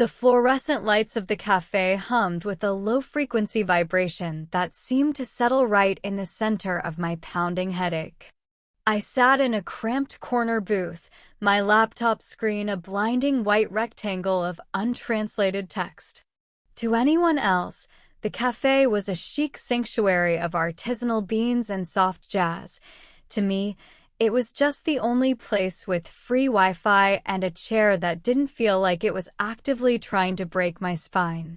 The fluorescent lights of the cafe hummed with a low-frequency vibration that seemed to settle right in the center of my pounding headache. I sat in a cramped corner booth, my laptop screen a blinding white rectangle of untranslated text. To anyone else, the cafe was a chic sanctuary of artisanal beans and soft jazz. To me, it was just the only place with free Wi-Fi and a chair that didn't feel like it was actively trying to break my spine.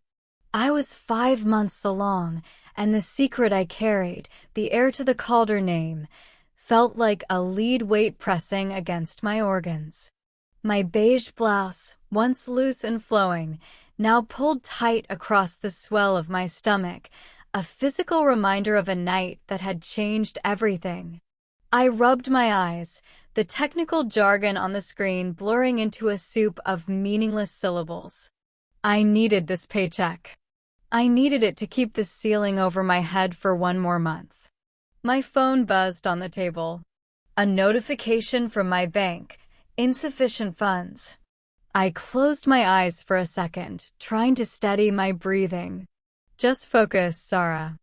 I was 5 months along, and the secret I carried, the heir to the Calder name, felt like a lead weight pressing against my organs. My beige blouse, once loose and flowing, now pulled tight across the swell of my stomach, a physical reminder of a night that had changed everything. I rubbed my eyes, the technical jargon on the screen blurring into a soup of meaningless syllables. I needed this paycheck. I needed it to keep the ceiling over my head for 1 more month. My phone buzzed on the table. A notification from my bank. Insufficient funds. I closed my eyes for a second, trying to steady my breathing. Just focus, Sarah.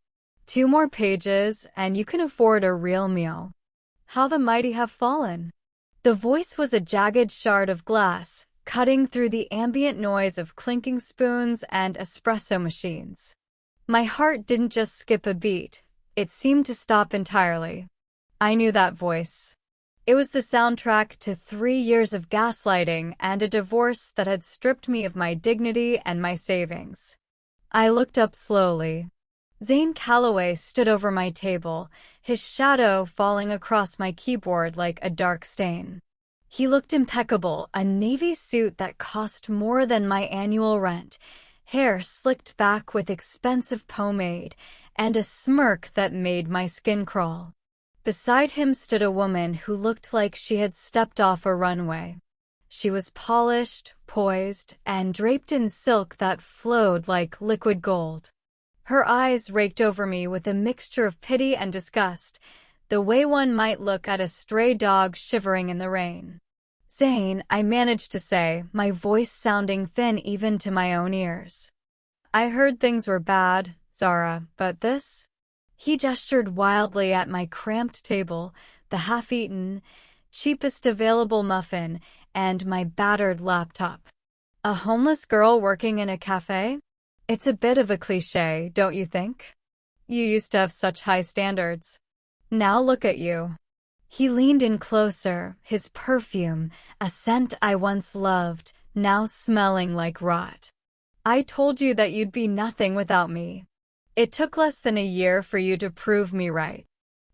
2 more pages, and you can afford a real meal. How the mighty have fallen. The voice was a jagged shard of glass, cutting through the ambient noise of clinking spoons and espresso machines. My heart didn't just skip a beat, it seemed to stop entirely. I knew that voice. It was the soundtrack to 3 years of gaslighting and a divorce that had stripped me of my dignity and my savings. I looked up slowly. Zane Calloway stood over my table, his shadow falling across my keyboard like a dark stain. He looked impeccable, a navy suit that cost more than my annual rent, hair slicked back with expensive pomade, and a smirk that made my skin crawl. Beside him stood a woman who looked like she had stepped off a runway. She was polished, poised, and draped in silk that flowed like liquid gold. Her eyes raked over me with a mixture of pity and disgust, the way one might look at a stray dog shivering in the rain. Zane, I managed to say, my voice sounding thin even to my own ears. I heard things were bad, Zara, but this? He gestured wildly at my cramped table, the half-eaten, cheapest available muffin, and my battered laptop. A homeless girl working in a cafe? It's a bit of a cliché, don't you think? You used to have such high standards. Now look at you. He leaned in closer, his perfume, a scent I once loved, now smelling like rot. I told you that you'd be nothing without me. It took less than a year for you to prove me right.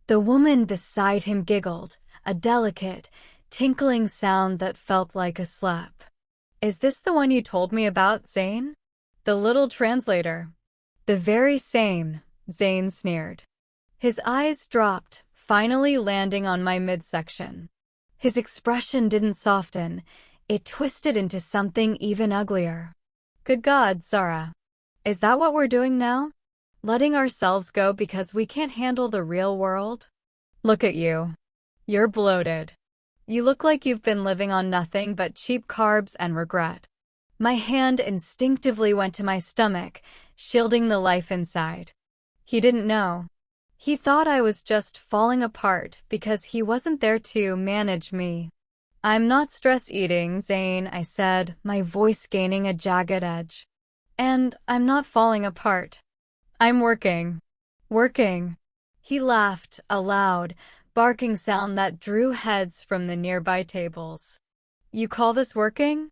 The woman beside him giggled, a delicate, tinkling sound that felt like a slap. Is this the one you told me about, Zane? The little translator. The very same, Zane sneered. His eyes dropped, finally landing on my midsection. His expression didn't soften, it twisted into something even uglier. Good God, Sarah. Is that what we're doing now? Letting ourselves go because we can't handle the real world? Look at you. You're bloated. You look like you've been living on nothing but cheap carbs and regret. My hand instinctively went to my stomach, shielding the life inside. He didn't know. He thought I was just falling apart because he wasn't there to manage me. I'm not stress eating, Zane, I said, my voice gaining a jagged edge. And I'm not falling apart. I'm working. Working. He laughed, a loud, barking sound that drew heads from the nearby tables. You call this working?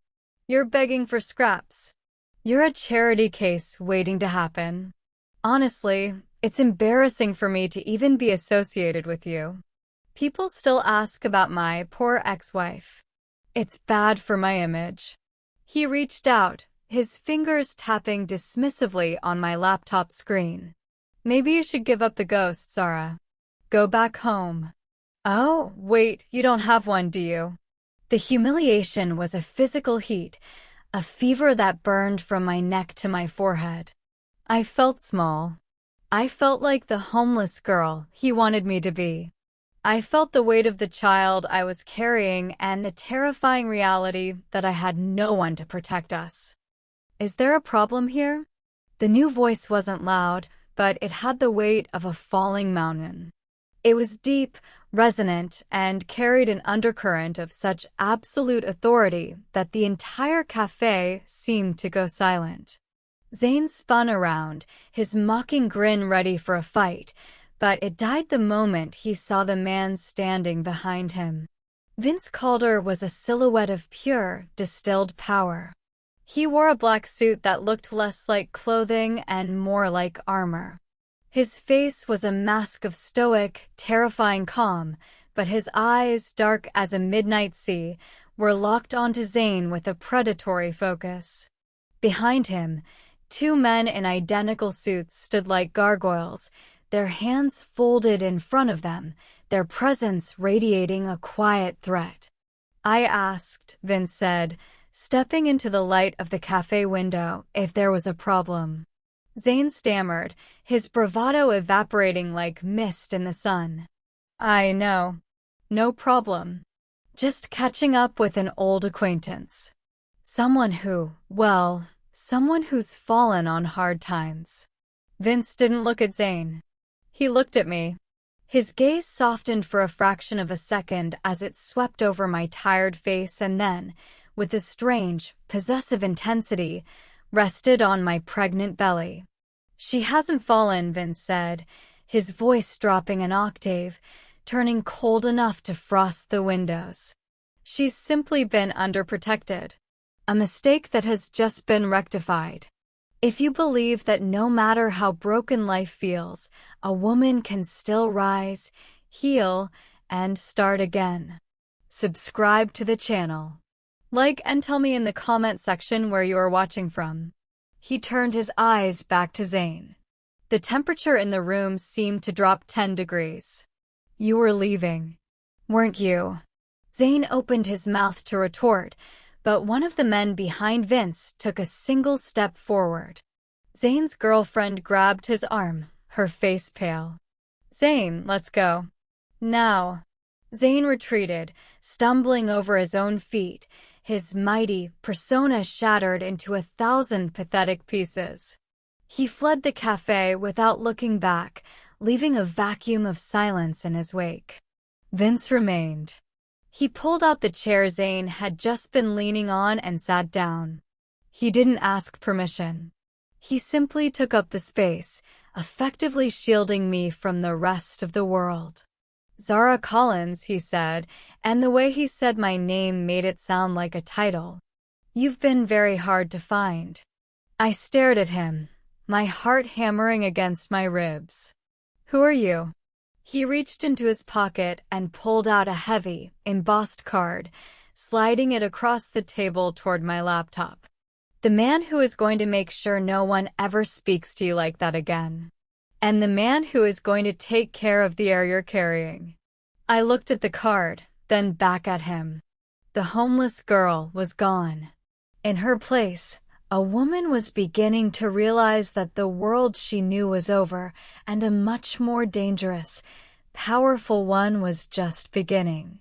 You're begging for scraps. You're a charity case waiting to happen. Honestly, it's embarrassing for me to even be associated with you. People still ask about my poor ex-wife. It's bad for my image. He reached out, his fingers tapping dismissively on my laptop screen. Maybe you should give up the ghost, Sarah. Go back home. Oh, wait, you don't have one, do you? The humiliation was a physical heat, a fever that burned from my neck to my forehead. I felt small. I felt like the homeless girl he wanted me to be. I felt the weight of the child I was carrying and the terrifying reality that I had no one to protect us. Is there a problem here? The new voice wasn't loud, but it had the weight of a falling mountain. It was deep, resonant, and carried an undercurrent of such absolute authority that the entire cafe seemed to go silent. Zane spun around, his mocking grin ready for a fight, but it died the moment he saw the man standing behind him. Vince Calder was a silhouette of pure, distilled power. He wore a black suit that looked less like clothing and more like armor. His face was a mask of stoic, terrifying calm, but his eyes, dark as a midnight sea, were locked onto Zane with a predatory focus. Behind him, two men in identical suits stood like gargoyles, their hands folded in front of them, their presence radiating a quiet threat. I asked, Vince said, stepping into the light of the cafe window, if there was a problem. Zane stammered, his bravado evaporating like mist in the sun. I know. No problem. Just catching up with an old acquaintance. Someone who's fallen on hard times. Vince didn't look at Zane. He looked at me. His gaze softened for a fraction of a second as it swept over my tired face and then, with a strange, possessive intensity, rested on my pregnant belly. She hasn't fallen, Vince said, his voice dropping an octave, turning cold enough to frost the windows. She's simply been underprotected. A mistake that has just been rectified. If you believe that no matter how broken life feels, a woman can still rise, heal, and start again, subscribe to the channel. Like and tell me in the comment section where you are watching from. He turned his eyes back to Zane. The temperature in the room seemed to drop 10 degrees. You were leaving, weren't you? Zane opened his mouth to retort, but one of the men behind Vince took a single step forward. Zane's girlfriend grabbed his arm, her face pale. Zane, let's go. Now. Zane retreated, stumbling over his own feet, his mighty persona shattered into 1,000 pathetic pieces. He fled the cafe without looking back, leaving a vacuum of silence in his wake. Vince remained. He pulled out the chair Zane had just been leaning on and sat down. He didn't ask permission. He simply took up the space, effectively shielding me from the rest of the world. Zara Collins, he said, and the way he said my name made it sound like a title. You've been very hard to find. I stared at him, my heart hammering against my ribs. Who are you? He reached into his pocket and pulled out a heavy, embossed card, sliding it across the table toward my laptop. The man who is going to make sure no one ever speaks to you like that again. And the man who is going to take care of the heir you're carrying. I looked at the card, then back at him. The homeless girl was gone. In her place, a woman was beginning to realize that the world she knew was over, and a much more dangerous, powerful one was just beginning.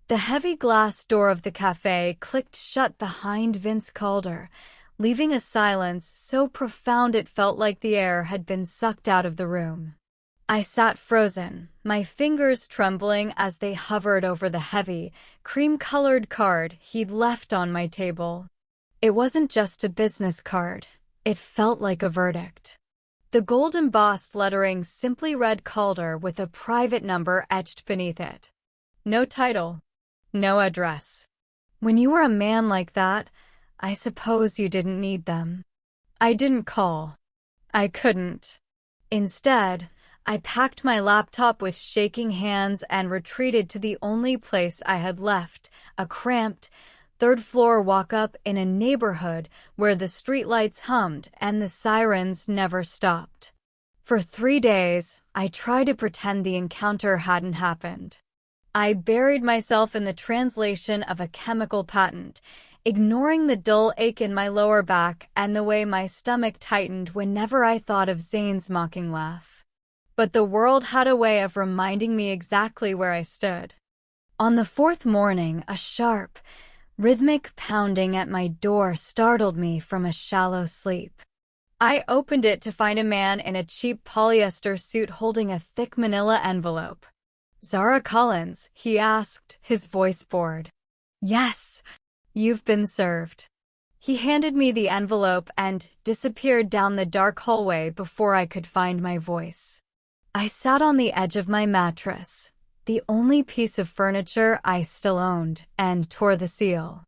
The heavy glass door of the cafe clicked shut behind Vince Calder, leaving a silence so profound it felt like the air had been sucked out of the room. I sat frozen, my fingers trembling as they hovered over the heavy, cream-colored card he'd left on my table. It wasn't just a business card. It felt like a verdict. The gold embossed lettering simply read Calder with a private number etched beneath it. No title. No address. When you were a man like that, I suppose you didn't need them. I didn't call. I couldn't. Instead, I packed my laptop with shaking hands and retreated to the only place I had left, a cramped, third-floor walk-up in a neighborhood where the streetlights hummed and the sirens never stopped. For 3 days, I tried to pretend the encounter hadn't happened. I buried myself in the translation of a chemical patent, ignoring the dull ache in my lower back and the way my stomach tightened whenever I thought of Zane's mocking laugh. But the world had a way of reminding me exactly where I stood. On the 4th morning, a sharp, Rhythmic pounding at my door startled me from a shallow sleep. I opened it to find a man in a cheap polyester suit holding a thick manila envelope. "Zara Collins?" he asked, his voice bored. "Yes, you've been served." He handed me the envelope and disappeared down the dark hallway before I could find my voice. I sat on the edge of my mattress, the only piece of furniture I still owned, and tore the seal.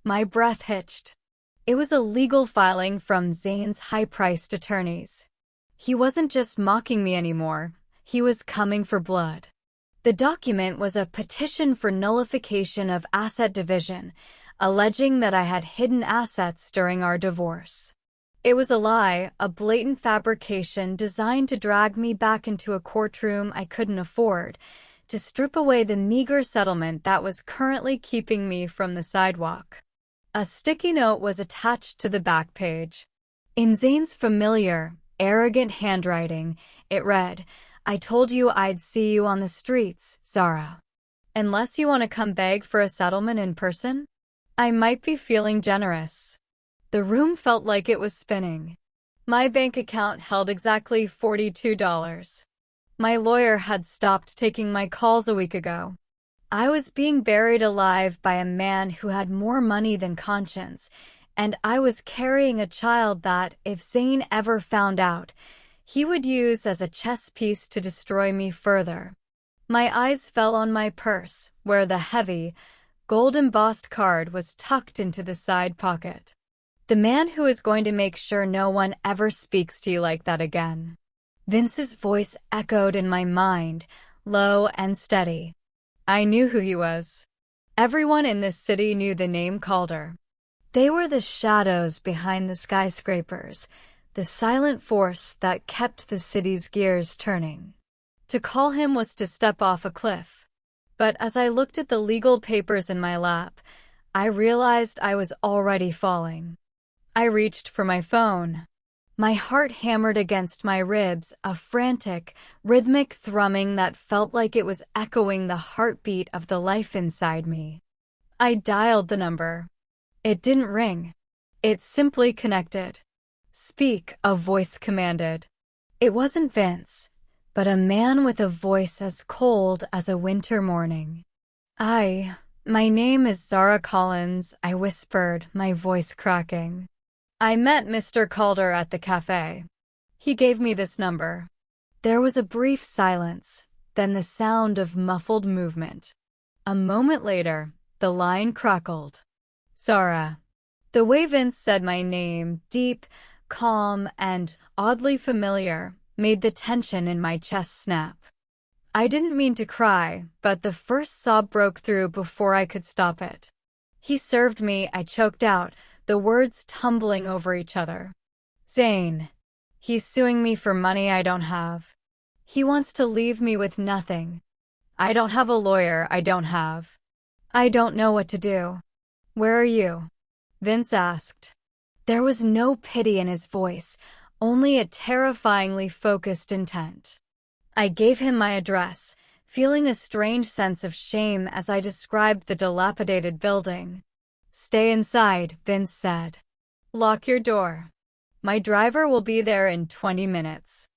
My breath hitched. It was a legal filing from Zane's high-priced attorneys. He wasn't just mocking me anymore, he was coming for blood. The document was a petition for nullification of asset division, alleging that I had hidden assets during our divorce. It was a lie, a blatant fabrication designed to drag me back into a courtroom I couldn't afford, to strip away the meager settlement that was currently keeping me from the sidewalk. A sticky note was attached to the back page. In Zane's familiar, arrogant handwriting, it read, "I told you I'd see you on the streets, Zara. Unless you want to come beg for a settlement in person?" I might be feeling generous. The room felt like it was spinning. My bank account held exactly $42. My lawyer had stopped taking my calls a week ago. I was being buried alive by a man who had more money than conscience, and I was carrying a child that, if Zane ever found out, he would use as a chess piece to destroy me further. My eyes fell on my purse, where the heavy, gold-embossed card was tucked into the side pocket. "The man who is going to make sure no one ever speaks to you like that again." Vince's voice echoed in my mind, low and steady. I knew who he was. Everyone in this city knew the name Calder. They were the shadows behind the skyscrapers, the silent force that kept the city's gears turning. To call him was to step off a cliff. But as I looked at the legal papers in my lap, I realized I was already falling. I reached for my phone. My heart hammered against my ribs, a frantic, rhythmic thrumming that felt like it was echoing the heartbeat of the life inside me. I dialed the number. It didn't ring. It simply connected. "Speak," a voice commanded. It wasn't Vince, but a man with a voice as cold as a winter morning. My name is Zara Collins," I whispered, my voice cracking. "I met Mr. Calder at the cafe. He gave me this number." There was a brief silence, then the sound of muffled movement. A moment later, the line crackled. "Zara." The way Vince said my name, deep, calm, and oddly familiar, made the tension in my chest snap. I didn't mean to cry, but the first sob broke through before I could stop it. "He served me," I choked out, the words tumbling over each other. "Zane. He's suing me for money I don't have. He wants to leave me with nothing. I don't have a lawyer I don't have. I don't know what to do." "Where are you?" Vince asked. There was no pity in his voice, only a terrifyingly focused intent. I gave him my address, feeling a strange sense of shame as I described the dilapidated building. "Stay inside," Vince said. "Lock your door. My driver will be there in 20 minutes.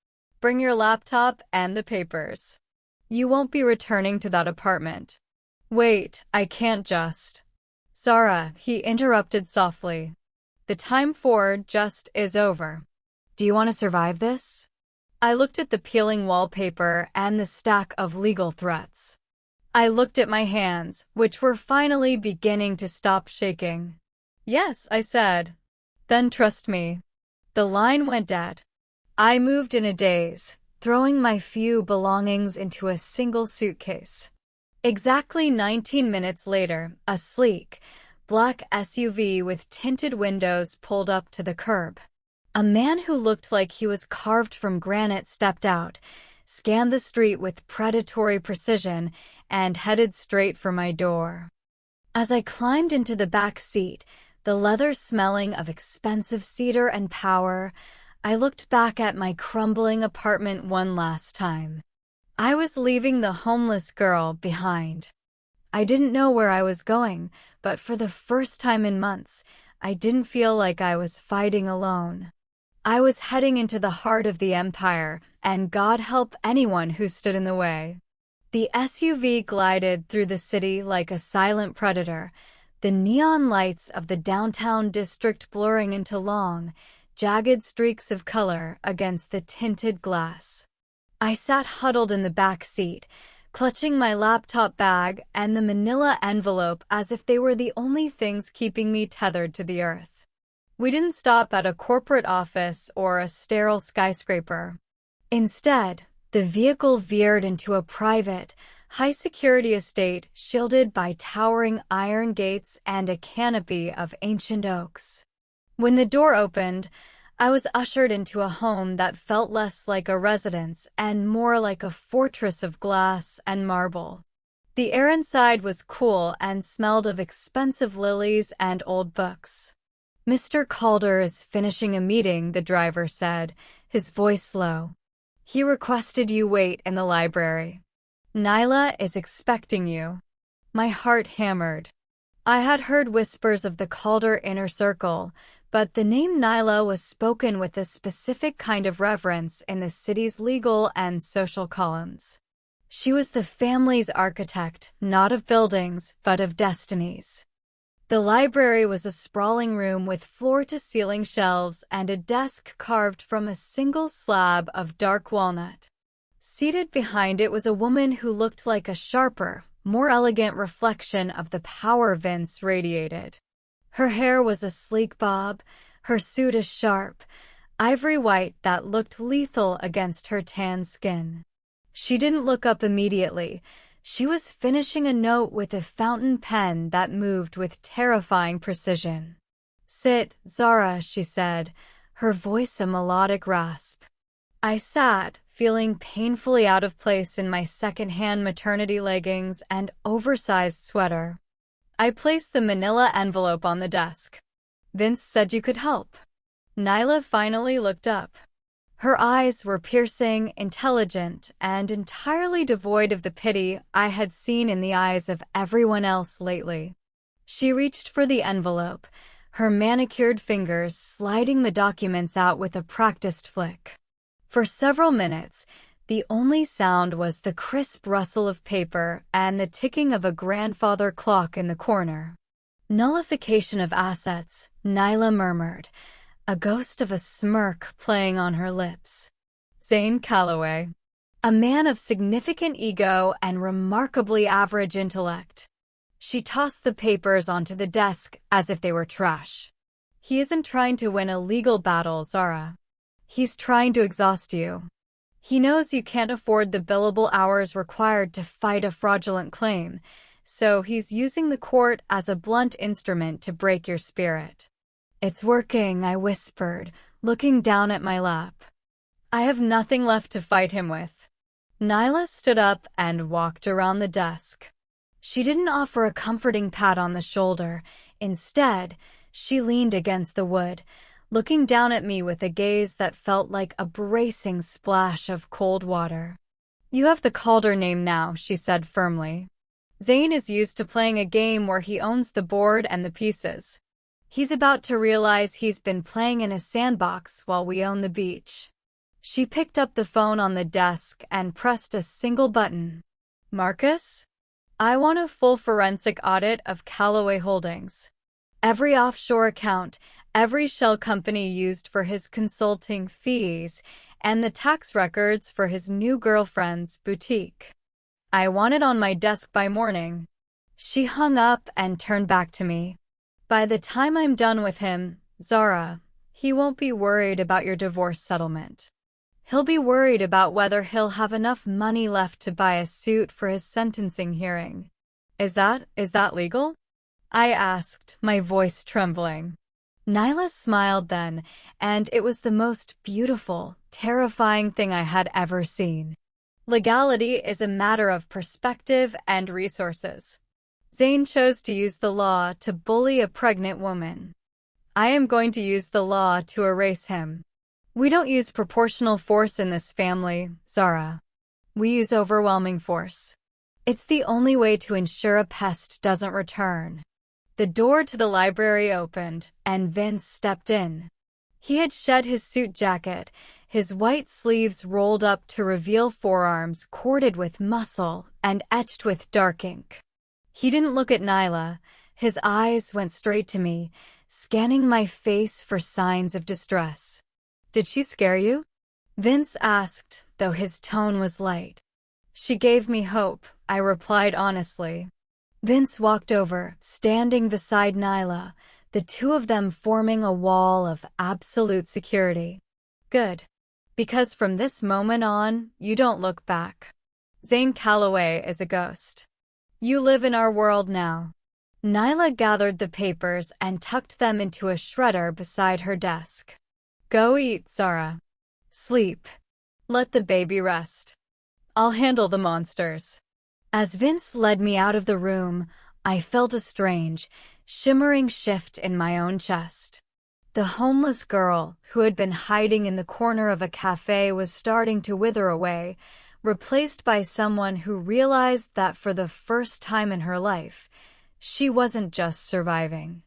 Bring your laptop and the papers. You won't be returning to that apartment." "Wait, I can't just." "Zara," he interrupted softly. "The time for just is over. Do you want to survive this?" I looked at the peeling wallpaper and the stack of legal threats. I looked at my hands, which were finally beginning to stop shaking. "Yes," I said. "Then trust me." The line went dead. I moved in a daze, throwing my few belongings into a single suitcase. Exactly 19 minutes later, a sleek, black SUV with tinted windows pulled up to the curb. A man who looked like he was carved from granite stepped out, scanned the street with predatory precision, and headed straight for my door. As I climbed into the back seat, the leather smelling of expensive cedar and power, I looked back at my crumbling apartment one last time. I was leaving the homeless girl behind. I didn't know where I was going, but for the first time in months, I didn't feel like I was fighting alone. I was heading into the heart of the empire, and God help anyone who stood in the way. The SUV glided through the city like a silent predator, the neon lights of the downtown district blurring into long, jagged streaks of color against the tinted glass. I sat huddled in the back seat, clutching my laptop bag and the manila envelope as if they were the only things keeping me tethered to the earth. We didn't stop at a corporate office or a sterile skyscraper. Instead, the vehicle veered into a private, high-security estate shielded by towering iron gates and a canopy of ancient oaks. When the door opened, I was ushered into a home that felt less like a residence and more like a fortress of glass and marble. The air inside was cool and smelled of expensive lilies and old books. "Mr. Calder is finishing a meeting," the driver said, his voice low. "He requested you wait in the library. Nyla is expecting you." My heart hammered. I had heard whispers of the Calder inner circle, but the name Nyla was spoken with a specific kind of reverence in the city's legal and social columns. She was the family's architect, not of buildings, but of destinies. The library was a sprawling room with floor-to-ceiling shelves and a desk carved from a single slab of dark walnut. Seated behind it was a woman who looked like a sharper, more elegant reflection of the power Vince radiated. Her hair was a sleek bob, her suit a sharp, ivory white that looked lethal against her tan skin. She didn't look up immediately. She was finishing a note with a fountain pen that moved with terrifying precision. "Sit, Zara," she said, her voice a melodic rasp. I sat, feeling painfully out of place in my second-hand maternity leggings and oversized sweater. I placed the manila envelope on the desk. "Vince said you could help." Nyla finally looked up. Her eyes were piercing, intelligent, and entirely devoid of the pity I had seen in the eyes of everyone else lately. She reached for the envelope, her manicured fingers sliding the documents out with a practiced flick. For several minutes, the only sound was the crisp rustle of paper and the ticking of a grandfather clock in the corner. "Nullification of assets," Nyla murmured, a ghost of a smirk playing on her lips. "Zane Calloway. A man of significant ego and remarkably average intellect." She tossed the papers onto the desk as if they were trash. "He isn't trying to win a legal battle, Zara. He's trying to exhaust you. He knows you can't afford the billable hours required to fight a fraudulent claim, so he's using the court as a blunt instrument to break your spirit." "It's working," I whispered, looking down at my lap. "I have nothing left to fight him with." Nyla stood up and walked around the desk. She didn't offer a comforting pat on the shoulder. Instead, she leaned against the wood, looking down at me with a gaze that felt like a bracing splash of cold water. "You have the Calder name now," she said firmly. "Zane is used to playing a game where he owns the board and the pieces. He's about to realize he's been playing in a sandbox while we own the beach." She picked up the phone on the desk and pressed a single button. "Marcus? I want a full forensic audit of Calloway Holdings. Every offshore account, every shell company used for his consulting fees, and the tax records for his new girlfriend's boutique. I want it on my desk by morning." She hung up and turned back to me. "By the time I'm done with him, Zara, he won't be worried about your divorce settlement. He'll be worried about whether he'll have enough money left to buy a suit for his sentencing hearing." Is that legal?" I asked, my voice trembling. Nyla smiled then, and it was the most beautiful, terrifying thing I had ever seen. "Legality is a matter of perspective and resources. Zane chose to use the law to bully a pregnant woman. I am going to use the law to erase him. We don't use proportional force in this family, Zara. We use overwhelming force." It's the only way to ensure a pest doesn't return. The door to the library opened, and Vince stepped in. He had shed his suit jacket, his white sleeves rolled up to reveal forearms corded with muscle and etched with dark ink. He didn't look at Nyla. His eyes went straight to me, scanning my face for signs of distress. "Did she scare you?" Vince asked, though his tone was light. "She gave me hope," I replied honestly. Vince walked over, standing beside Nyla, the two of them forming a wall of absolute security. "Good. Because from this moment on, you don't look back. Zane Calloway is a ghost. You live in our world now." Nyla gathered the papers and tucked them into a shredder beside her desk. "Go eat, Zara. Sleep. Let the baby rest. I'll handle the monsters." As Vince led me out of the room, I felt a strange, shimmering shift in my own chest. The homeless girl, who had been hiding in the corner of a cafe, was starting to wither away, replaced by someone who realized that for the first time in her life, she wasn't just surviving.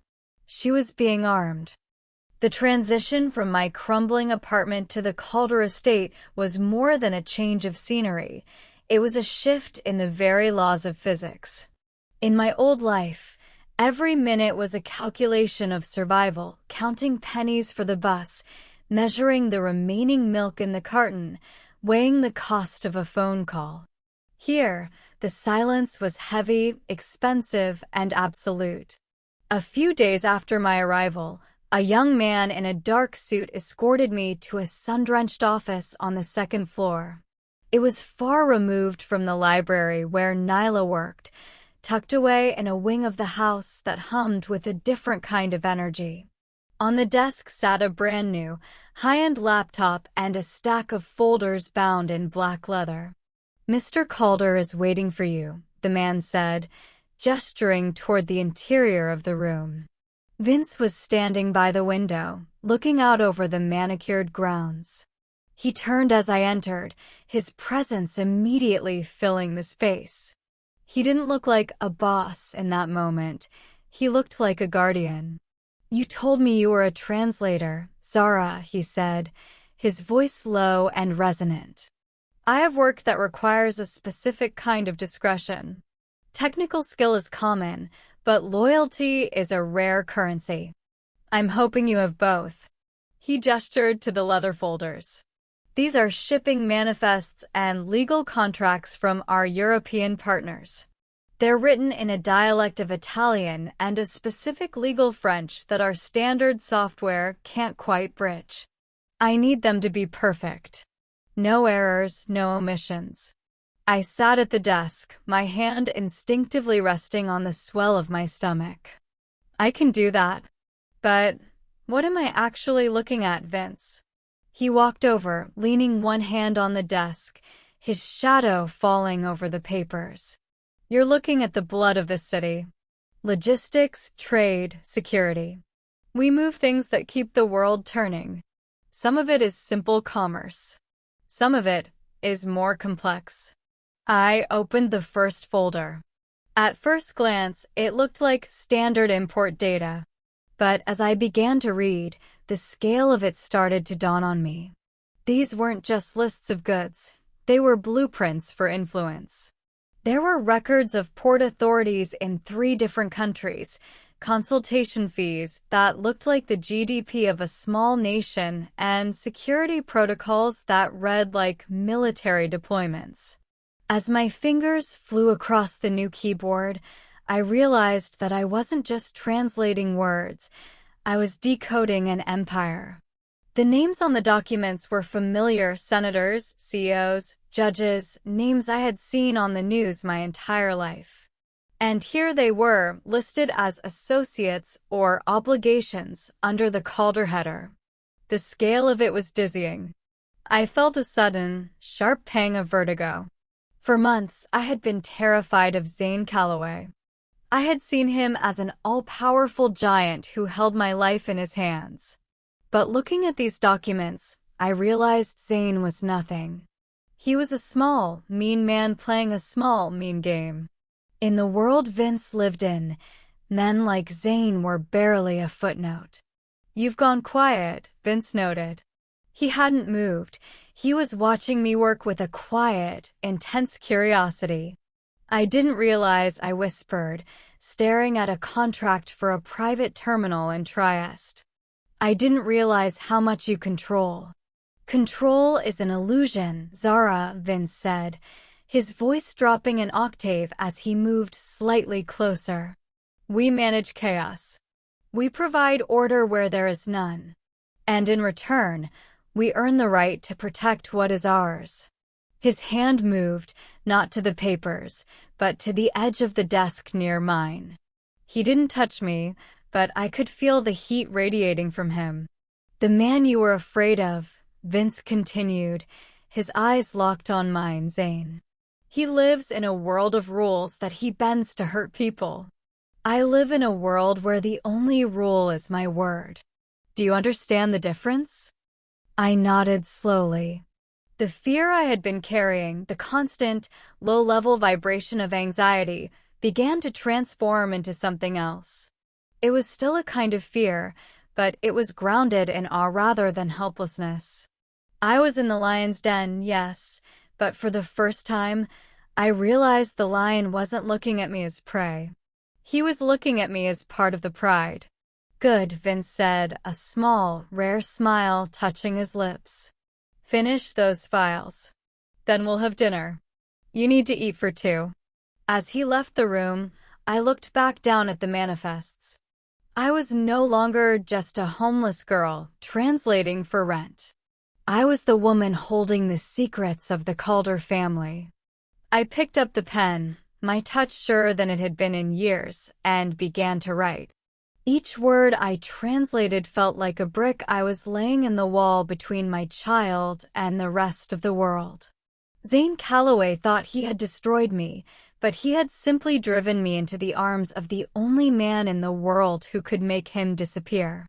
She was being armed. The transition from my crumbling apartment to the Calder estate was more than a change of scenery. It was a shift in the very laws of physics. In my old life, every minute was a calculation of survival, counting pennies for the bus, measuring the remaining milk in the carton, weighing the cost of a phone call. Here, the silence was heavy, expensive, and absolute. A few days after my arrival, a young man in a dark suit escorted me to a sun-drenched office on the second floor. It was far removed from the library where Nyla worked, tucked away in a wing of the house that hummed with a different kind of energy. On the desk sat a brand-new, high-end laptop and a stack of folders bound in black leather. "Mr. Calder is waiting for you," the man said, gesturing toward the interior of the room. Vince was standing by the window, looking out over the manicured grounds. He turned as I entered, his presence immediately filling the space. He didn't look like a boss in that moment. He looked like a guardian. "You told me you were a translator, Zara," he said, his voice low and resonant. "I have work that requires a specific kind of discretion. Technical skill is common, but loyalty is a rare currency. I'm hoping you have both." He gestured to the leather folders. "These are shipping manifests and legal contracts from our European partners. They're written in a dialect of Italian and a specific legal French that our standard software can't quite bridge. I need them to be perfect. No errors, no omissions." I sat at the desk, my hand instinctively resting on the swell of my stomach. "I can do that. But what am I actually looking at, Vince?" He walked over, leaning one hand on the desk, his shadow falling over the papers. "You're looking at the blood of the city. Logistics, trade, security. We move things that keep the world turning. Some of it is simple commerce. Some of it is more complex." I opened the first folder. At first glance, it looked like standard import data. But as I began to read, the scale of it started to dawn on me. These weren't just lists of goods. They were blueprints for influence. There were records of port authorities in 3 different countries, consultation fees that looked like the GDP of a small nation, and security protocols that read like military deployments. As my fingers flew across the new keyboard, I realized that I wasn't just translating words, I was decoding an empire. The names on the documents were familiar: senators, CEOs, judges, names I had seen on the news my entire life. And here they were, listed as associates or obligations under the Calder header. The scale of it was dizzying. I felt a sudden, sharp pang of vertigo. For months, I had been terrified of Zane Calloway. I had seen him as an all-powerful giant who held my life in his hands. But looking at these documents, I realized Zane was nothing. He was a small, mean man playing a small, mean game. In the world Vince lived in, men like Zane were barely a footnote. "You've gone quiet," Vince noted. He hadn't moved. He was watching me work with a quiet, intense curiosity. "I didn't realize," I whispered, staring at a contract for a private terminal in Trieste. "I didn't realize how much you control." "Control is an illusion, Zara," Vince said, his voice dropping an octave as he moved slightly closer. "We manage chaos. We provide order where there is none. And in return, we earn the right to protect what is ours." His hand moved, not to the papers, but to the edge of the desk near mine. He didn't touch me, but I could feel the heat radiating from him. "The man you were afraid of," Vince continued, his eyes locked on mine, "Zane. He lives in a world of rules that he bends to hurt people. I live in a world where the only rule is my word. Do you understand the difference?" I nodded slowly. The fear I had been carrying, the constant, low-level vibration of anxiety, began to transform into something else. It was still a kind of fear, but it was grounded in awe rather than helplessness. I was in the lion's den, yes, but for the first time, I realized the lion wasn't looking at me as prey. He was looking at me as part of the pride. "Good," Vince said, a small, rare smile touching his lips. "Finish those files. Then we'll have dinner. You need to eat for two." As he left the room, I looked back down at the manifests. I was no longer just a homeless girl translating for rent. I was the woman holding the secrets of the Calder family. I picked up the pen, my touch surer than it had been in years, and began to write. Each word I translated felt like a brick I was laying in the wall between my child and the rest of the world. Zane Calloway thought he had destroyed me, but he had simply driven me into the arms of the only man in the world who could make him disappear.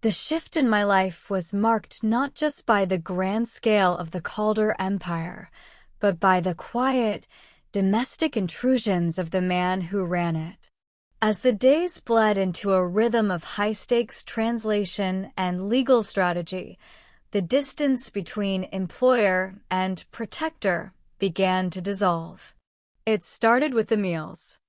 The shift in my life was marked not just by the grand scale of the Calder Empire, but by the quiet, domestic intrusions of the man who ran it. As the days bled into a rhythm of high-stakes translation and legal strategy, the distance between employer and protector began to dissolve. It started with the meals.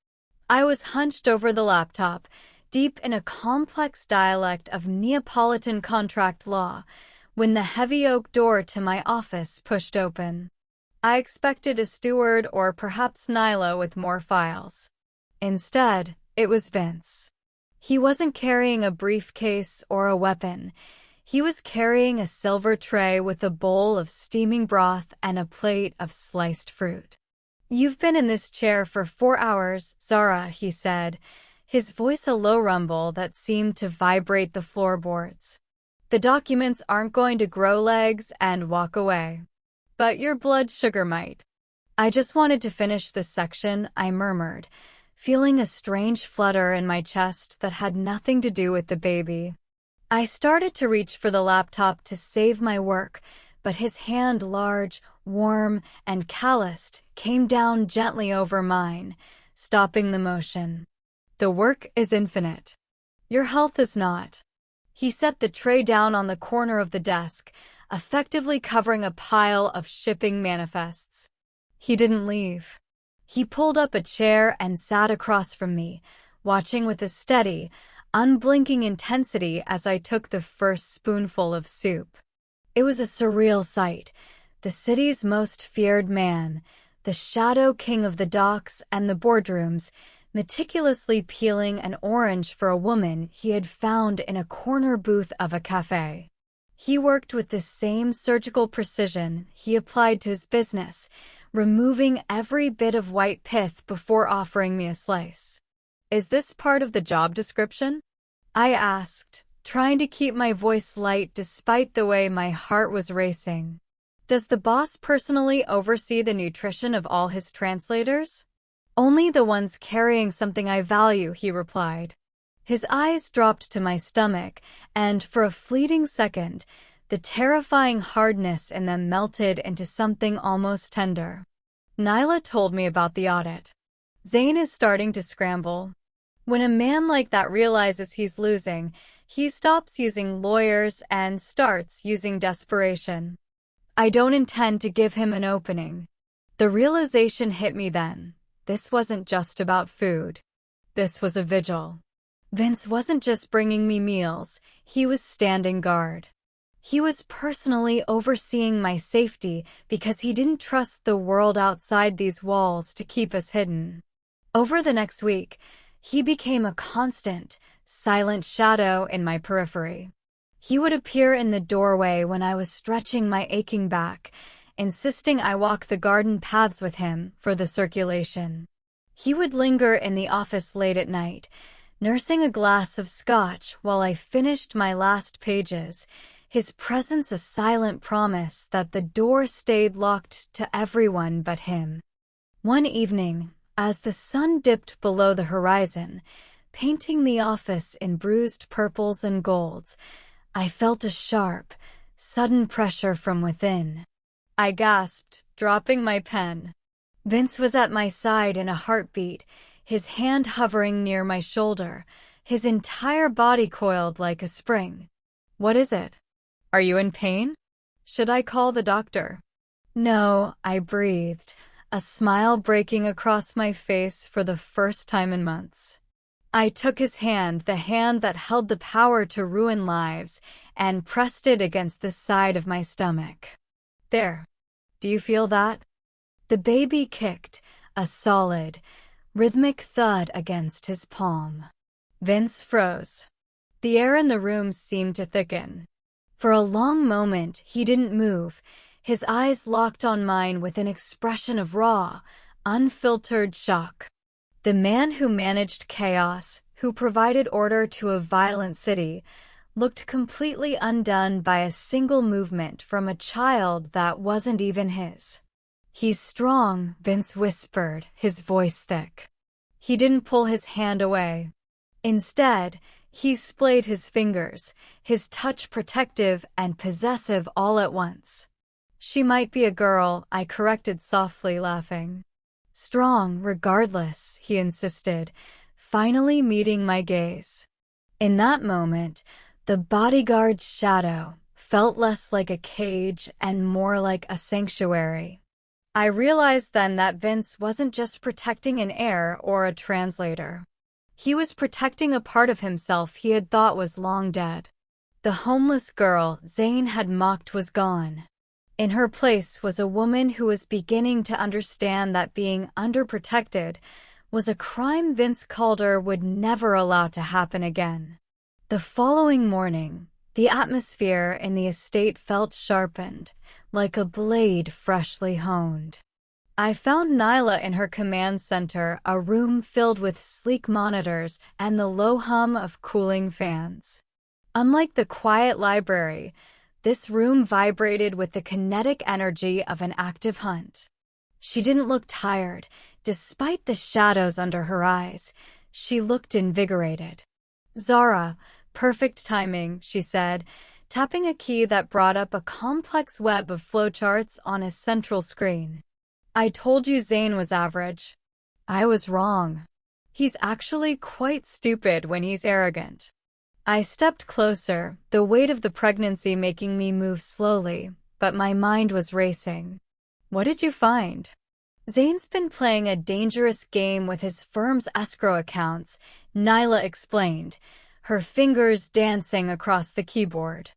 I was hunched over the laptop, deep in a complex dialect of Neapolitan contract law, when the heavy oak door to my office pushed open. I expected a steward or perhaps Nyla with more files. Instead, it was Vince. He wasn't carrying a briefcase or a weapon. He was carrying a silver tray with a bowl of steaming broth and a plate of sliced fruit. "You've been in this chair for 4 hours, Zara," he said, his voice a low rumble that seemed to vibrate the floorboards. "The documents aren't going to grow legs and walk away. But your blood sugar might." "I just wanted to finish this section," I murmured, feeling a strange flutter in my chest that had nothing to do with the baby. I started to reach for the laptop to save my work, but his hand, large, warm, and calloused, came down gently over mine, stopping the motion. "The work is infinite. Your health is not." He set the tray down on the corner of the desk, effectively covering a pile of shipping manifests. He didn't leave. He pulled up a chair and sat across from me, watching with a steady, unblinking intensity as I took the first spoonful of soup. It was a surreal sight. The city's most feared man, the shadow king of the docks and the boardrooms, meticulously peeling an orange for a woman he had found in a corner booth of a cafe. He worked with the same surgical precision he applied to his business, removing every bit of white pith before offering me a slice. "Is this part of the job description?" I asked, trying to keep my voice light despite the way my heart was racing. "Does the boss personally oversee the nutrition of all his translators?" "Only the ones carrying something I value," he replied. His eyes dropped to my stomach, and for a fleeting second, The terrifying hardness in them melted into something almost tender. Nyla told me about the audit. Zane is starting to scramble. When a man like that realizes he's losing, he stops using lawyers and starts using desperation. I don't intend to give him an opening. The realization hit me then. This wasn't just about food. This was a vigil. Vince wasn't just bringing me meals, he was standing guard. He was personally overseeing my safety because he didn't trust the world outside these walls to keep us hidden. Over the next week, he became a constant, silent shadow in my periphery. He would appear in the doorway when I was stretching my aching back, insisting I walk the garden paths with him for the circulation. He would linger in the office late at night, nursing a glass of scotch while I finished my last pages, his presence a silent promise that the door stayed locked to everyone but him. One evening, as the sun dipped below the horizon, painting the office in bruised purples and golds, I felt a sharp, sudden pressure from within. I gasped, dropping my pen. Vince was at my side in a heartbeat, his hand hovering near my shoulder, his entire body coiled like a spring. "What is it? Are you in pain? Should I call the doctor?" "No," I breathed, a smile breaking across my face for the first time in months. I took his hand, the hand that held the power to ruin lives, and pressed it against the side of my stomach. "There. Do you feel that?" The baby kicked, a solid, rhythmic thud against his palm. Vince froze. The air in the room seemed to thicken. For a long moment, he didn't move, his eyes locked on mine with an expression of raw, unfiltered shock. The man who managed chaos, who provided order to a violent city, looked completely undone by a single movement from a child that wasn't even his. "He's strong," Vince whispered, his voice thick. He didn't pull his hand away. Instead, he splayed his fingers, his touch protective and possessive all at once. "She might be a girl," I corrected softly, laughing. "Strong, regardless," he insisted, finally meeting my gaze. In that moment, the bodyguard's shadow felt less like a cage and more like a sanctuary. I realized then that Vince wasn't just protecting an heir or a translator. He was protecting a part of himself he had thought was long dead. The homeless girl Zane had mocked was gone. In her place was a woman who was beginning to understand that being underprotected was a crime Vince Calder would never allow to happen again. The following morning, the atmosphere in the estate felt sharpened, like a blade freshly honed. I found Nyla in her command center, a room filled with sleek monitors and the low hum of cooling fans. Unlike the quiet library, this room vibrated with the kinetic energy of an active hunt. She didn't look tired, despite the shadows under her eyes. She looked invigorated. "Zara, perfect timing," she said, tapping a key that brought up a complex web of flowcharts on a central screen. "I told you Zane was average. I was wrong. He's actually quite stupid when he's arrogant." I stepped closer, the weight of the pregnancy making me move slowly, but my mind was racing. "What did you find?" "Zane's been playing a dangerous game with his firm's escrow accounts," Nyla explained, her fingers dancing across the keyboard.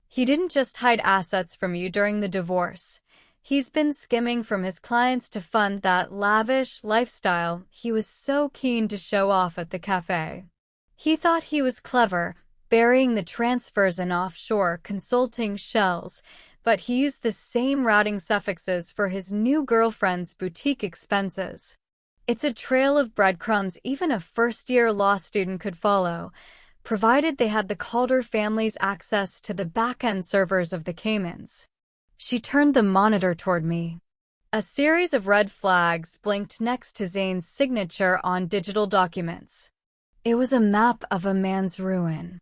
"He didn't just hide assets from you during the divorce. He's been skimming from his clients to fund that lavish lifestyle he was so keen to show off at the cafe. He thought he was clever, burying the transfers in offshore consulting shells, but he used the same routing suffixes for his new girlfriend's boutique expenses. It's a trail of breadcrumbs even a first-year law student could follow, provided they had the Calder family's access to the back-end servers of the Caymans." She turned the monitor toward me. A series of red flags blinked next to Zane's signature on digital documents. It was a map of a man's ruin.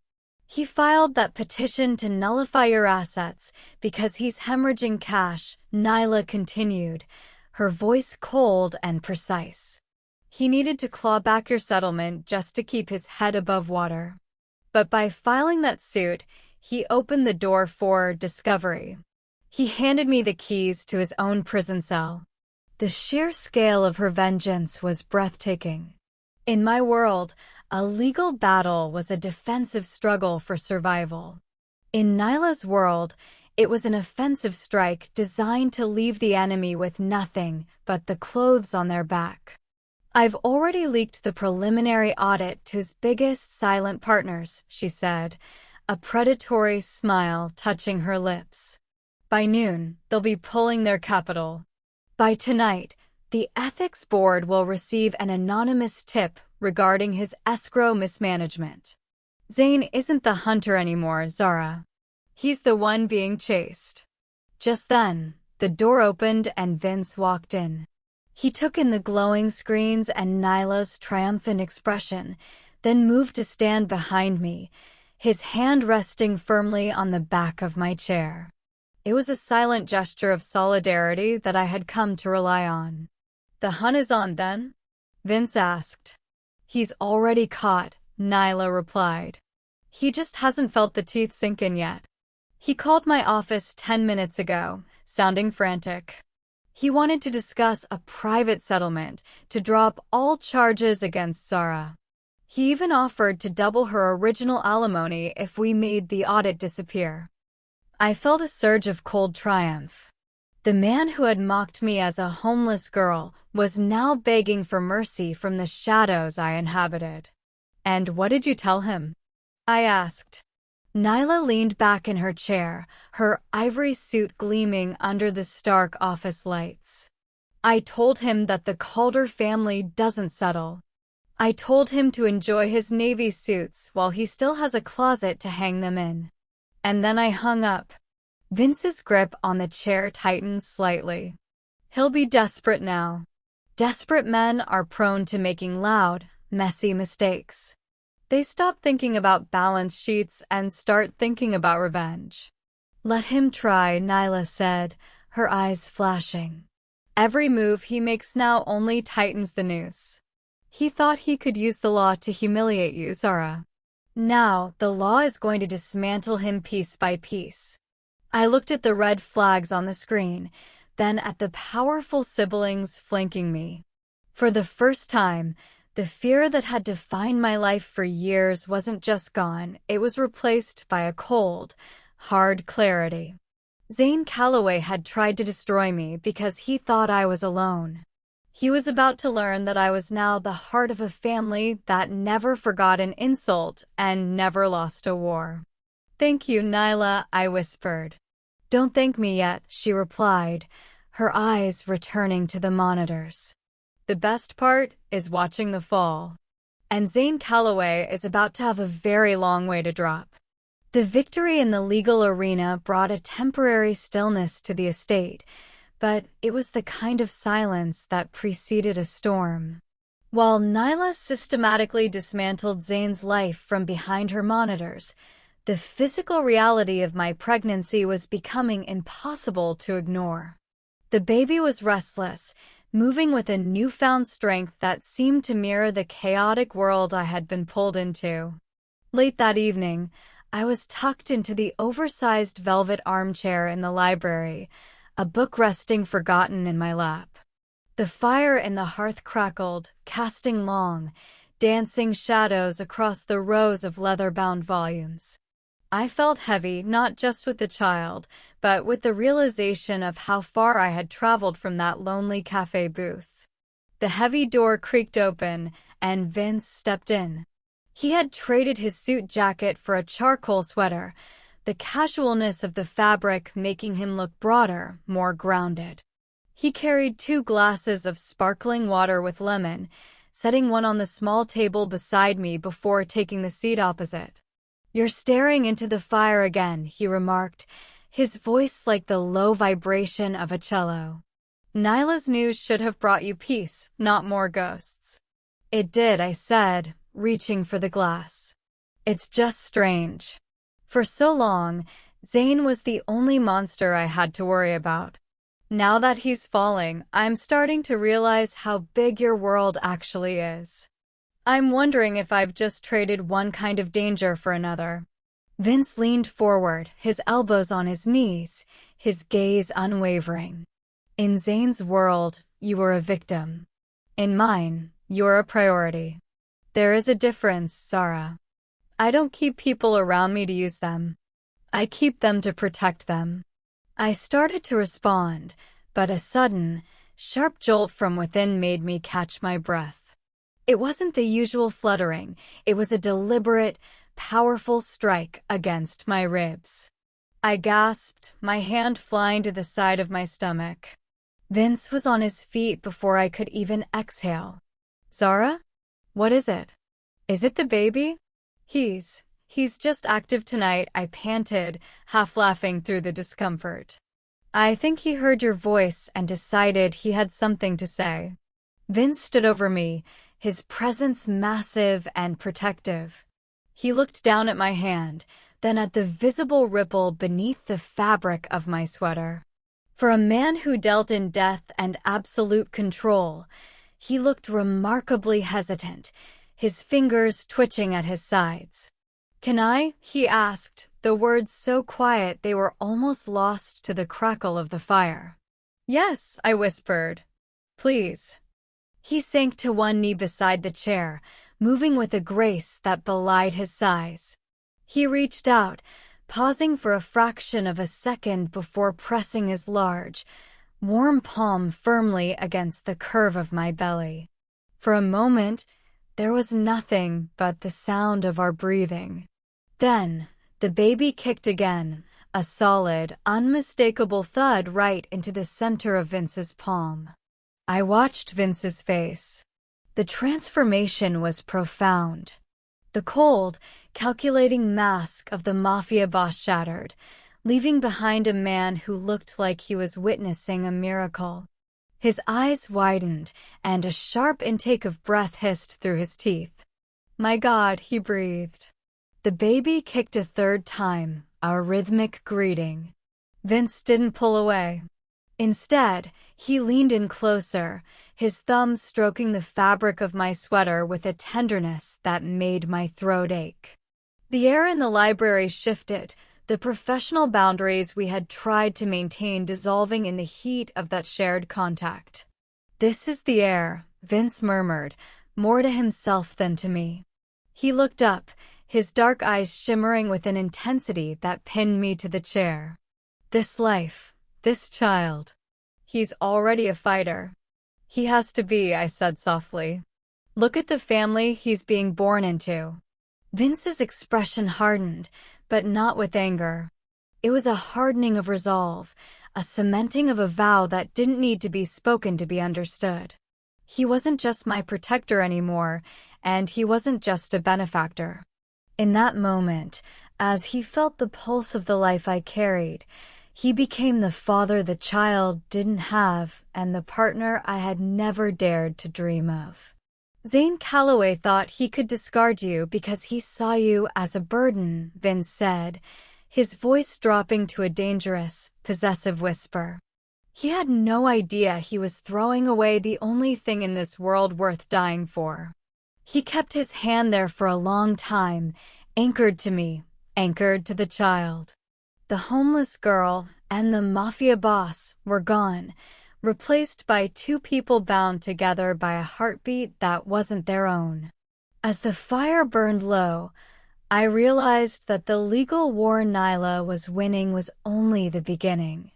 He filed that petition to nullify your assets because he's hemorrhaging cash, Nyla continued, her voice cold and precise. He needed to claw back your settlement just to keep his head above water. But by filing that suit, he opened the door for discovery. He handed me the keys to his own prison cell. The sheer scale of her vengeance was breathtaking. In my world, a legal battle was a defensive struggle for survival. In Nyla's world, it was an offensive strike designed to leave the enemy with nothing but the clothes on their back. I've already leaked the preliminary audit to his biggest silent partners, she said, a predatory smile touching her lips. By noon, they'll be pulling their capital. By tonight, the ethics board will receive an anonymous tip regarding his escrow mismanagement. Zane isn't the hunter anymore, Zara. He's the one being chased. Just then, the door opened and Vince walked in. He took in the glowing screens and Nyla's triumphant expression, then moved to stand behind me, his hand resting firmly on the back of my chair. It was a silent gesture of solidarity that I had come to rely on. "The hunt is on, then?" Vince asked. "He's already caught," Nyla replied. "He just hasn't felt the teeth sink in yet. He called my office 10 minutes ago, sounding frantic. He wanted to discuss a private settlement to drop all charges against Zara. He even offered to double her original alimony if we made the audit disappear." I felt a surge of cold triumph. The man who had mocked me as a homeless girl was now begging for mercy from the shadows I inhabited. "And what did you tell him?" I asked. Nyla leaned back in her chair, her ivory suit gleaming under the stark office lights. "I told him that the Calder family doesn't settle. I told him to enjoy his navy suits while he still has a closet to hang them in. And then I hung up." Vince's grip on the chair tightened slightly. "He'll be desperate now. Desperate men are prone to making loud, messy mistakes. They stop thinking about balance sheets and start thinking about revenge." "Let him try," Nyla said, her eyes flashing. "Every move he makes now only tightens the noose. He thought he could use the law to humiliate you, Zara. Now, the law is going to dismantle him piece by piece." I looked at the red flags on the screen, then at the powerful siblings flanking me. For the first time, the fear that had defined my life for years wasn't just gone, it was replaced by a cold, hard clarity. Zane Calloway had tried to destroy me because he thought I was alone. He was about to learn that I was now the heart of a family that never forgot an insult and never lost a war. "Thank you, Nyla," I whispered. "Don't thank me yet," she replied, her eyes returning to the monitors. "The best part is watching the fall. And Zane Calloway is about to have a very long way to drop." The victory in the legal arena brought a temporary stillness to the estate, but it was the kind of silence that preceded a storm. While Nyla systematically dismantled Zane's life from behind her monitors, the physical reality of my pregnancy was becoming impossible to ignore. The baby was restless, moving with a newfound strength that seemed to mirror the chaotic world I had been pulled into. Late that evening, I was tucked into the oversized velvet armchair in the library, a book resting forgotten in my lap. The fire in the hearth crackled, casting long, dancing shadows across the rows of leather-bound volumes. I felt heavy, not just with the child, but with the realization of how far I had traveled from that lonely cafe booth. The heavy door creaked open, and Vince stepped in. He had traded his suit jacket for a charcoal sweater, the casualness of the fabric making him look broader, more grounded. He carried 2 glasses of sparkling water with lemon, setting one on the small table beside me before taking the seat opposite. "You're staring into the fire again," he remarked, his voice like the low vibration of a cello. "Nyla's news should have brought you peace, not more ghosts." "It did," I said, reaching for the glass. "It's just strange. For so long, Zane was the only monster I had to worry about. Now that he's falling, I'm starting to realize how big your world actually is. I'm wondering if I've just traded one kind of danger for another. Vince leaned forward, his elbows on his knees, his gaze unwavering. In Zane's world, you were a victim. In mine, you're a priority. There is a difference, Zara. I don't keep people around me to use them. I keep them to protect them. I started to respond, but a sudden, sharp jolt from within made me catch my breath. It wasn't the usual fluttering, it was a deliberate, powerful strike against my ribs. I gasped, my hand flying to the side of my stomach. Vince was on his feet before I could even exhale. Zara? What is it? Is it the baby? He's just active tonight, I panted, half laughing through the discomfort. I think he heard your voice and decided he had something to say. Vince stood over me, his presence massive and protective. He looked down at my hand, then at the visible ripple beneath the fabric of my sweater. For a man who dealt in death and absolute control, he looked remarkably hesitant, his fingers twitching at his sides. Can I? He asked, the words so quiet they were almost lost to the crackle of the fire. Yes, I whispered. Please. He sank to one knee beside the chair, moving with a grace that belied his size. He reached out, pausing for a fraction of a second before pressing his large, warm palm firmly against the curve of my belly. For a moment, there was nothing but the sound of our breathing. Then, the baby kicked again, a solid, unmistakable thud right into the center of Vince's palm. I watched Vince's face. The transformation was profound. The cold, calculating mask of the Mafia boss shattered, leaving behind a man who looked like he was witnessing a miracle. His eyes widened, and a sharp intake of breath hissed through his teeth. My God, he breathed. The baby kicked a third time, a rhythmic greeting. Vince didn't pull away. Instead, he leaned in closer, his thumb stroking the fabric of my sweater with a tenderness that made my throat ache. The air in the library shifted, the professional boundaries we had tried to maintain dissolving in the heat of that shared contact. This is the air, Vince murmured, more to himself than to me. He looked up, his dark eyes shimmering with an intensity that pinned me to the chair. This life. This child. He's already a fighter. He has to be, I said softly. Look at the family he's being born into. Vince's expression hardened, but not with anger. It was a hardening of resolve, a cementing of a vow that didn't need to be spoken to be understood. He wasn't just my protector anymore, and he wasn't just a benefactor. In that moment, as he felt the pulse of the life I carried, he became the father the child didn't have and the partner I had never dared to dream of. Zane Calloway thought he could discard you because he saw you as a burden, Vince said, his voice dropping to a dangerous, possessive whisper. He had no idea he was throwing away the only thing in this world worth dying for. He kept his hand there for a long time, anchored to me, anchored to the child. The homeless girl and the Mafia boss were gone, replaced by two people bound together by a heartbeat that wasn't their own. As the fire burned low, I realized that the legal war Nyla was winning was only the beginning.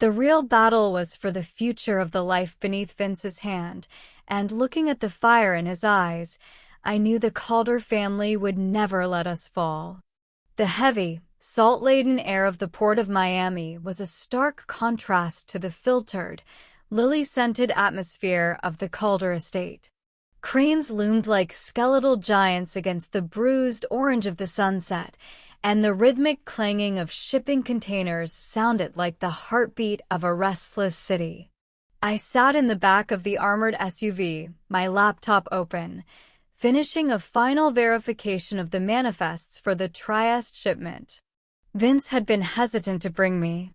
The real battle was for the future of the life beneath Vince's hand, and looking at the fire in his eyes, I knew the Calder family would never let us fall. The heavy, salt-laden air of the port of Miami was a stark contrast to the filtered, lily-scented atmosphere of the Calder estate. Cranes loomed like skeletal giants against the bruised orange of the sunset, and the rhythmic clanging of shipping containers sounded like the heartbeat of a restless city. I sat in the back of the armored SUV, my laptop open, finishing a final verification of the manifests for the Trieste shipment. Vince had been hesitant to bring me.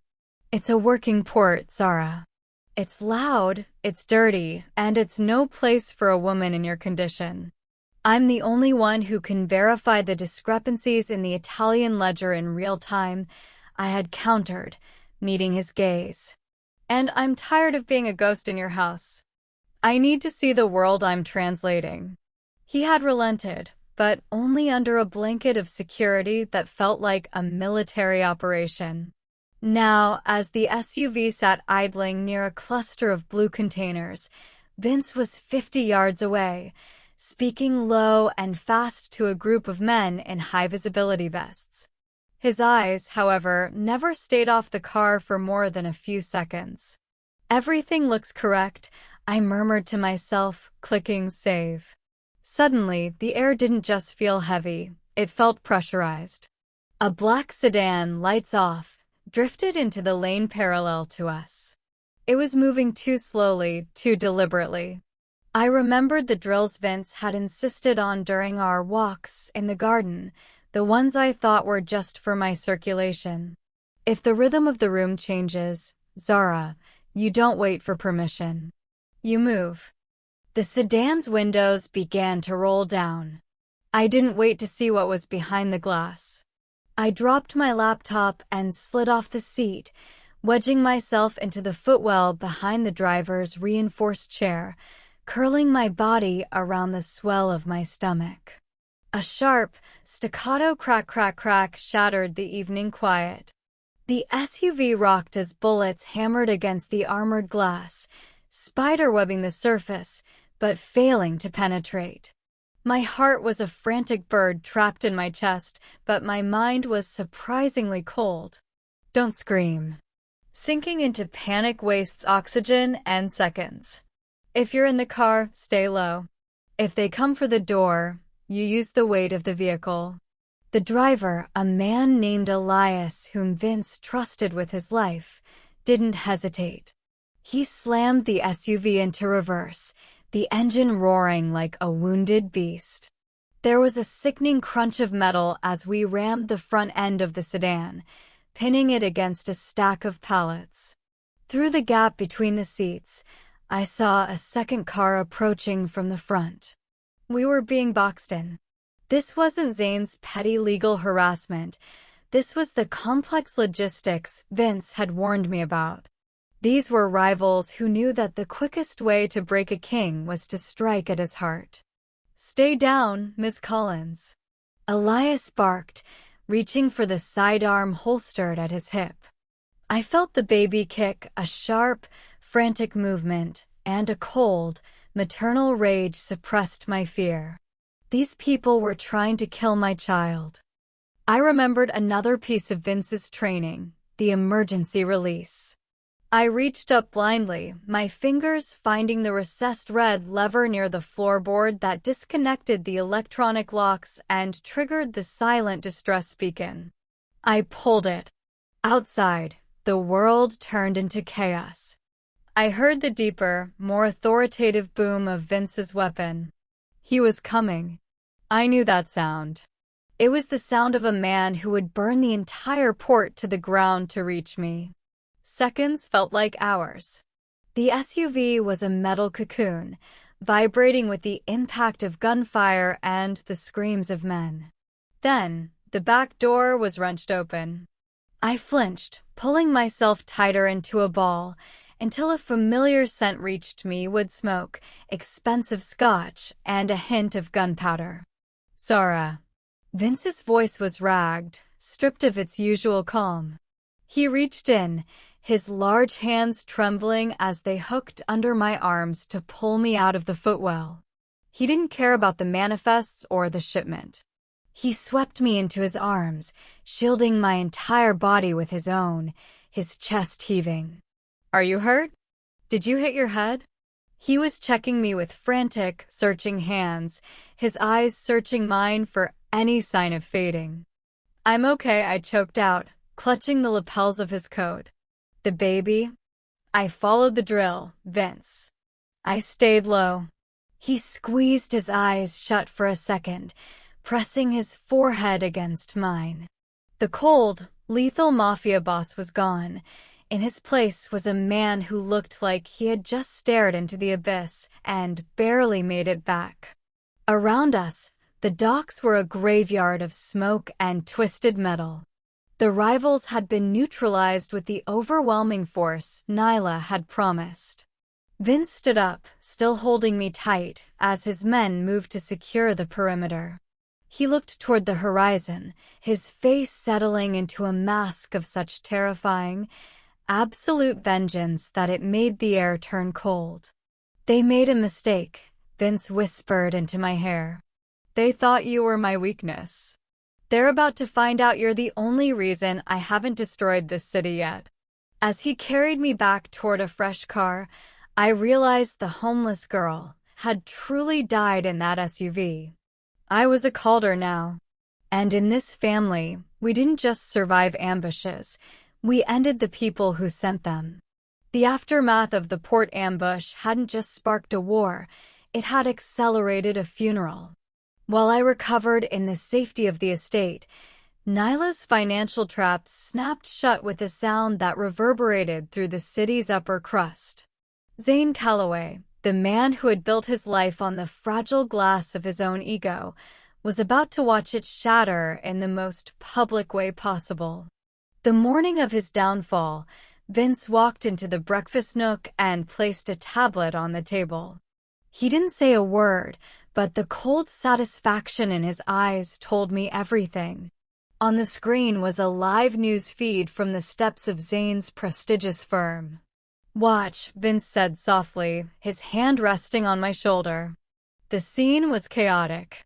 It's a working port, Zara. It's loud, it's dirty, and it's no place for a woman in your condition. I'm the only one who can verify the discrepancies in the Italian ledger in real time. I had countered, meeting his gaze. And I'm tired of being a ghost in your house. I need to see the world I'm translating. He had relented, but only under a blanket of security that felt like a military operation. Now, as the SUV sat idling near a cluster of blue containers, Vince was 50 yards away, speaking low and fast to a group of men in high-visibility vests. His eyes, however, never stayed off the car for more than a few seconds. Everything looks correct, I murmured to myself, clicking save. Suddenly, the air didn't just feel heavy, it felt pressurized. A black sedan, lights off, drifted into the lane parallel to us. It was moving too slowly, too deliberately. I remembered the drills Vince had insisted on during our walks in the garden, the ones I thought were just for my circulation. If the rhythm of the room changes, Zara, you don't wait for permission. You move. The sedan's windows began to roll down. I didn't wait to see what was behind the glass. I dropped my laptop and slid off the seat, wedging myself into the footwell behind the driver's reinforced chair, curling my body around the swell of my stomach. A sharp, staccato crack shattered the evening quiet. The SUV rocked as bullets hammered against the armored glass, spiderwebbing the surface, but failing to penetrate. My heart was a frantic bird trapped in my chest, but my mind was surprisingly cold. Don't scream. Sinking into panic wastes oxygen and seconds. If you're in the car, stay low. If they come for the door, you use the weight of the vehicle. The driver, a man named Elias whom Vince trusted with his life, didn't hesitate. He slammed the SUV into reverse, the engine roaring like a wounded beast. There was a sickening crunch of metal as we rammed the front end of the sedan, pinning it against a stack of pallets. Through the gap between the seats, I saw a second car approaching from the front. We were being boxed in. This wasn't Zane's petty legal harassment. This was the complex logistics Vince had warned me about. These were rivals who knew that the quickest way to break a king was to strike at his heart. Stay down, Miss Collins. Elias barked, reaching for the sidearm holstered at his hip. I felt the baby kick, a sharp, frantic movement, and a cold, maternal rage suppressed my fear. These people were trying to kill my child. I remembered another piece of Vince's training, the emergency release. I reached up blindly, my fingers finding the recessed red lever near the floorboard that disconnected the electronic locks and triggered the silent distress beacon. I pulled it. Outside, the world turned into chaos. I heard the deeper, more authoritative boom of Vince's weapon. He was coming. I knew that sound. It was the sound of a man who would burn the entire port to the ground to reach me. Seconds felt like hours. The SUV was a metal cocoon, vibrating with the impact of gunfire and the screams of men. Then, the back door was wrenched open. I flinched, pulling myself tighter into a ball, until a familiar scent reached me: wood smoke, expensive scotch, and a hint of gunpowder. Zara. Vince's voice was ragged, stripped of its usual calm. He reached in, his large hands trembling as they hooked under my arms to pull me out of the footwell. He didn't care about the manifests or the shipment. He swept me into his arms, shielding my entire body with his own, his chest heaving. Are you hurt? Did you hit your head? He was checking me with frantic, searching hands, his eyes searching mine for any sign of fading. I'm okay, I choked out, clutching the lapels of his coat. The baby? I followed the drill, Vince. I stayed low. He squeezed his eyes shut for a second, pressing his forehead against mine. The cold, Lethal Mafia boss was gone. In his place was a man who looked like he had just stared into the abyss and barely made it back. Around us, the docks were a graveyard of smoke and twisted metal. The rivals had been neutralized with the overwhelming force Nyla had promised. Vince stood up, still holding me tight, as his men moved to secure the perimeter. He looked toward the horizon, his face settling into a mask of such terrifying, absolute vengeance that it made the air turn cold. "They made a mistake," Vince whispered into my hair. "They thought you were my weakness. They're about to find out you're the only reason I haven't destroyed this city yet." As he carried me back toward a fresh car, I realized the homeless girl had truly died in that SUV. I was a Calder now. And in this family, we didn't just survive ambushes, we ended the people who sent them. The aftermath of the port ambush hadn't just sparked a war, it had accelerated a funeral. While I recovered in the safety of the estate, Nyla's financial traps snapped shut with a sound that reverberated through the city's upper crust. Zane Calloway, the man who had built his life on the fragile glass of his own ego, was about to watch it shatter in the most public way possible. The morning of his downfall, Vince walked into the breakfast nook and placed a tablet on the table. He didn't say a word, but the cold satisfaction in his eyes told me everything. On the screen was a live news feed from the steps of Zane's prestigious firm. "Watch," Vince said softly, his hand resting on my shoulder. The scene was chaotic.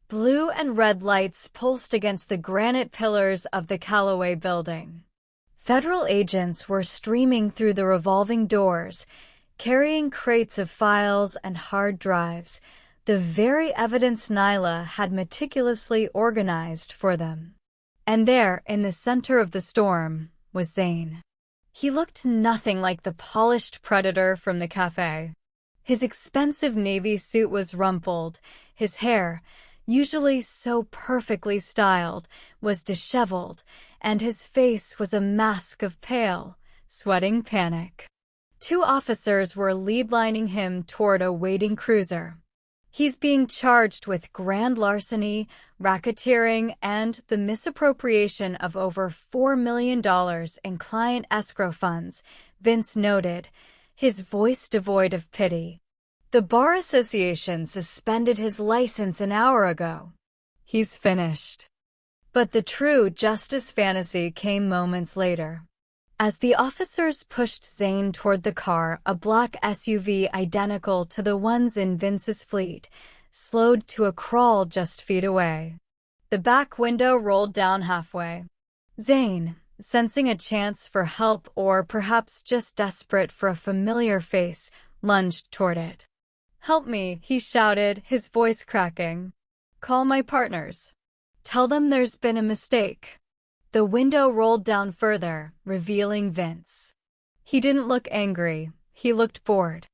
Blue and red lights pulsed against the granite pillars of the Calloway building. Federal agents were streaming through the revolving doors, carrying crates of files and hard drives, the very evidence Nyla had meticulously organized for them. And there, in the center of the storm, was Zane. He looked nothing like the polished predator from the cafe. His expensive navy suit was rumpled, his hair, usually so perfectly styled, was disheveled, and his face was a mask of pale, sweating panic. Two officers were lead-lining him toward a waiting cruiser. "He's being charged with grand larceny, racketeering, and the misappropriation of over $4 million in client escrow funds," Vince noted, his voice devoid of pity. "The Bar Association suspended his license an hour ago. He's finished." But the true justice fantasy came moments later. As the officers pushed Zane toward the car, a black SUV identical to the ones in Vince's fleet slowed to a crawl just feet away. The back window rolled down halfway. Zane, sensing a chance for help or perhaps just desperate for a familiar face, lunged toward it. "Help me," he shouted, his voice cracking. "Call my partners. Tell them there's been a mistake." The window rolled down further, revealing Vince. He didn't look angry, he looked bored.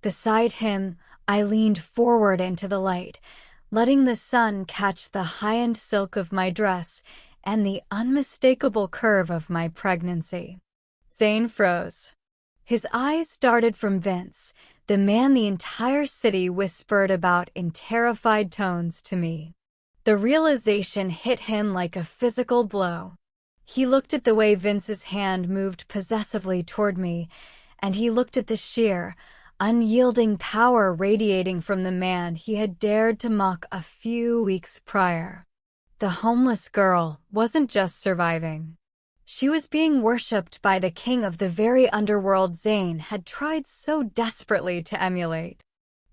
Beside him, I leaned forward into the light, letting the sun catch the high-end silk of my dress and the unmistakable curve of my pregnancy. Zane froze. His eyes darted from Vince, the man the entire city whispered about in terrified tones to me. The realization hit him like a physical blow. He looked at the way Vince's hand moved possessively toward me, and he looked at the sheer, unyielding power radiating from the man he had dared to mock a few weeks prior. The homeless girl wasn't just surviving. She was being worshipped by the king of the very underworld Zane had tried so desperately to emulate.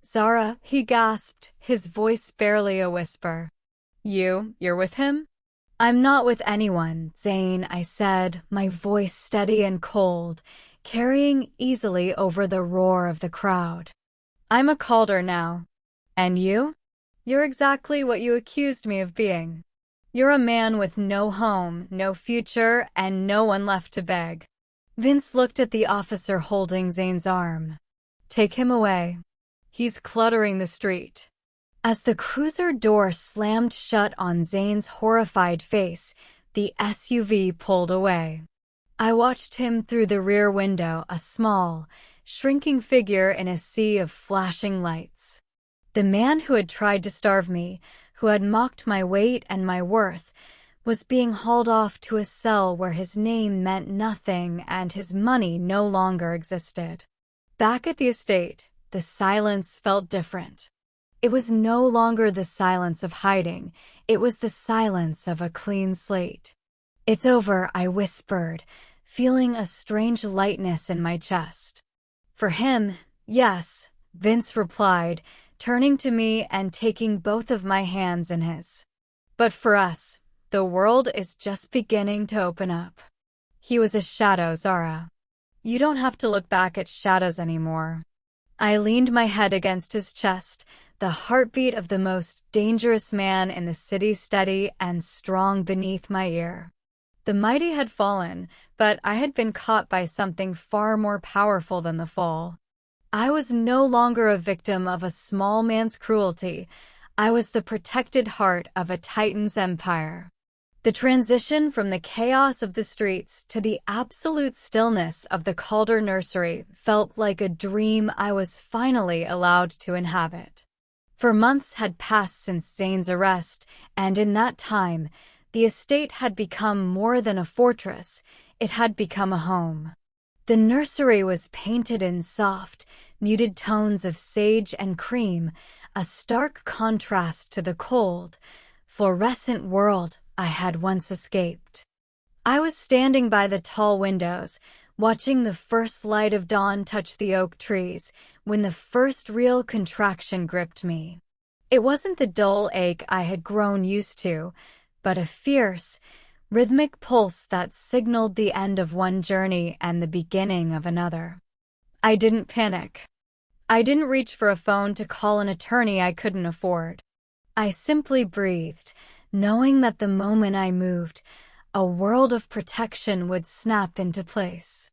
"Zara," he gasped, his voice barely a whisper. You're with him?" "I'm not with anyone, Zane," I said, my voice steady and cold, carrying easily over the roar of the crowd. "I'm a Calder now. And you? You're exactly what you accused me of being. You're a man with no home, no future, and no one left to beg." Vince looked at the officer holding Zane's arm. "Take him away. He's cluttering the street." As the cruiser door slammed shut on Zane's horrified face, The SUV pulled away. I watched him through the rear window, a small, shrinking figure in a sea of flashing lights. The man who had tried to starve me, who had mocked my weight and my worth, was being hauled off to a cell where his name meant nothing and his money no longer existed. Back at the estate, the silence felt different. It was no longer the silence of hiding, it was the silence of a clean slate. "It's over," I whispered, feeling a strange lightness in my chest. "For him, yes," Vince replied, turning to me and taking both of my hands in his. "But for us, the world is just beginning to open up." He was a shadow, Zara. You don't have to look back at shadows anymore. I leaned my head against his chest, the heartbeat of the most dangerous man in the city steady and strong beneath my ear. The mighty had fallen, but I had been caught by something far more powerful than the fall. I was no longer a victim of a small man's cruelty. I was the protected heart of a titan's empire. The transition from the chaos of the streets to the absolute stillness of the Calder nursery felt like a dream I was finally allowed to inhabit. For months had passed since Zane's arrest, and in that time, the estate had become more than a fortress, it had become a home. The nursery was painted in soft, muted tones of sage and cream, a stark contrast to the cold, fluorescent world I had once escaped. I was standing by the tall windows, watching the first light of dawn touch the oak trees, when the first real contraction gripped me. It wasn't the dull ache I had grown used to, but a fierce, rhythmic pulse that signaled the end of one journey and the beginning of another. I didn't panic. I didn't reach for a phone to call an attorney I couldn't afford. I simply breathed, knowing that the moment I moved, a world of protection would snap into place.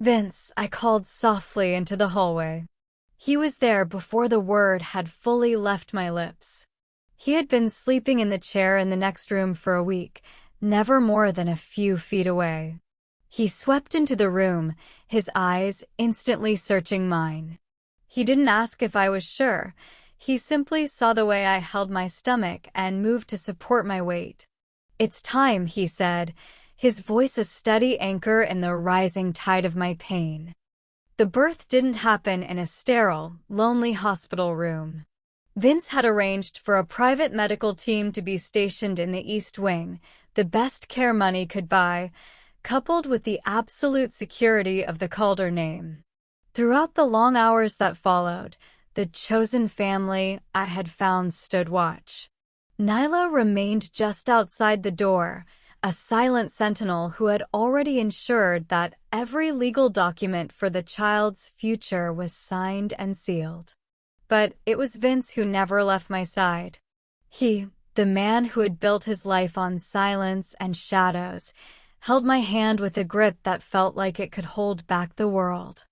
"Vince," I called softly into the hallway. He was there before the word had fully left my lips. He had been sleeping in the chair in the next room for a week, never more than a few feet away. He swept into the room, his eyes instantly searching mine. He didn't ask if I was sure. He simply saw the way I held my stomach and moved to support my weight. "It's time," he said, his voice a steady anchor in the rising tide of my pain. The birth didn't happen in a sterile, lonely hospital room. Vince had arranged for a private medical team to be stationed in the East Wing, the best care money could buy, coupled with the absolute security of the Calder name. Throughout the long hours that followed, the chosen family I had found stood watch. Nyla remained just outside the door, a silent sentinel who had already ensured that every legal document for the child's future was signed and sealed. But it was Vince who never left my side. He, the man who had built his life on silence and shadows, held my hand with a grip that felt like it could hold back the world.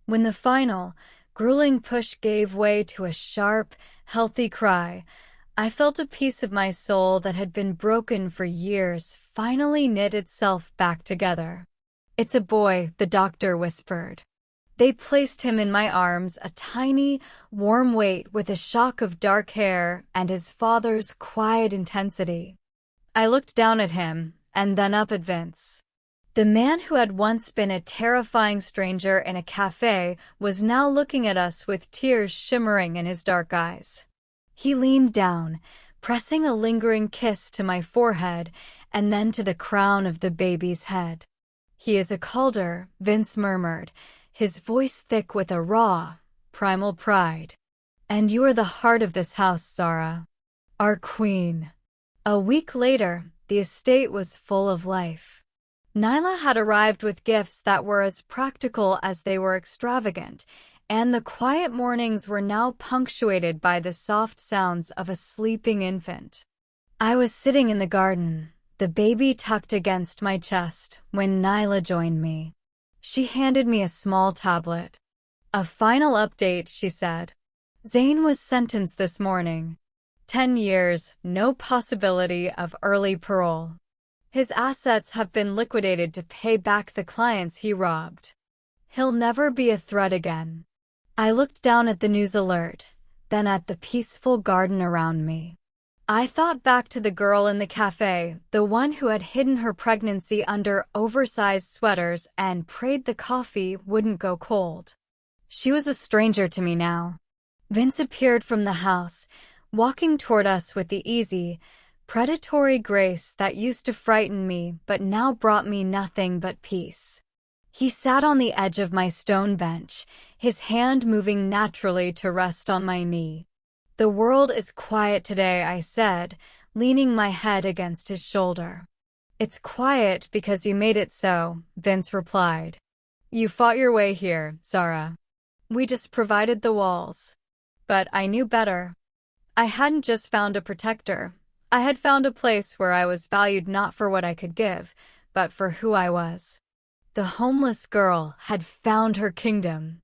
When the final, grueling push gave way to a sharp, healthy cry, I felt a piece of my soul that had been broken for years finally knit itself back together. "It's a boy," the doctor whispered. They placed him in my arms, a tiny, warm weight with a shock of dark hair and his father's quiet intensity. I looked down at him, and then up at Vince. The man who had once been a terrifying stranger in a cafe was now looking at us with tears shimmering in his dark eyes. He leaned down, pressing a lingering kiss to my forehead and then to the crown of the baby's head. "He is a Calder," Vince murmured, his voice thick with a raw, primal pride. "And you are the heart of this house, Zara. Our queen." A week later, the estate was full of life. Nyla had arrived with gifts that were as practical as they were extravagant, and the quiet mornings were now punctuated by the soft sounds of a sleeping infant. I was sitting in the garden, the baby tucked against my chest, when Nyla joined me. She handed me a small tablet. "A final update," she said. "Zane was sentenced this morning. 10 years, no possibility of early parole." His assets have been liquidated to pay back the clients he robbed. He'll never be a threat again. I looked down at the news alert, then at the peaceful garden around me. I thought back to the girl in the cafe, the one who had hidden her pregnancy under oversized sweaters and prayed the coffee wouldn't go cold. She was a stranger to me now. Vince appeared from the house, walking toward us with the easy, predatory grace that used to frighten me but now brought me nothing but peace. He sat on the edge of my stone bench, his hand moving naturally to rest on my knee. "The world is quiet today," I said, leaning my head against his shoulder. "It's quiet because you made it so," Vince replied. "You fought your way here, Zara. We just provided the walls." But I knew better. I hadn't just found a protector. I had found a place where I was valued not for what I could give, but for who I was. The homeless girl had found her kingdom.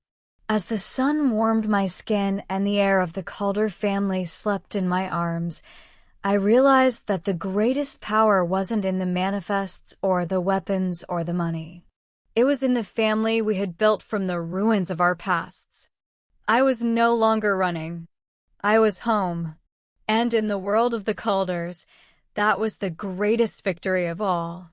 As the sun warmed my skin and the heir of the Calder family slept in my arms, I realized that the greatest power wasn't in the manifests or the weapons or the money. It was in the family we had built from the ruins of our pasts. I was no longer running. I was home. And in the world of the Calders, that was the greatest victory of all.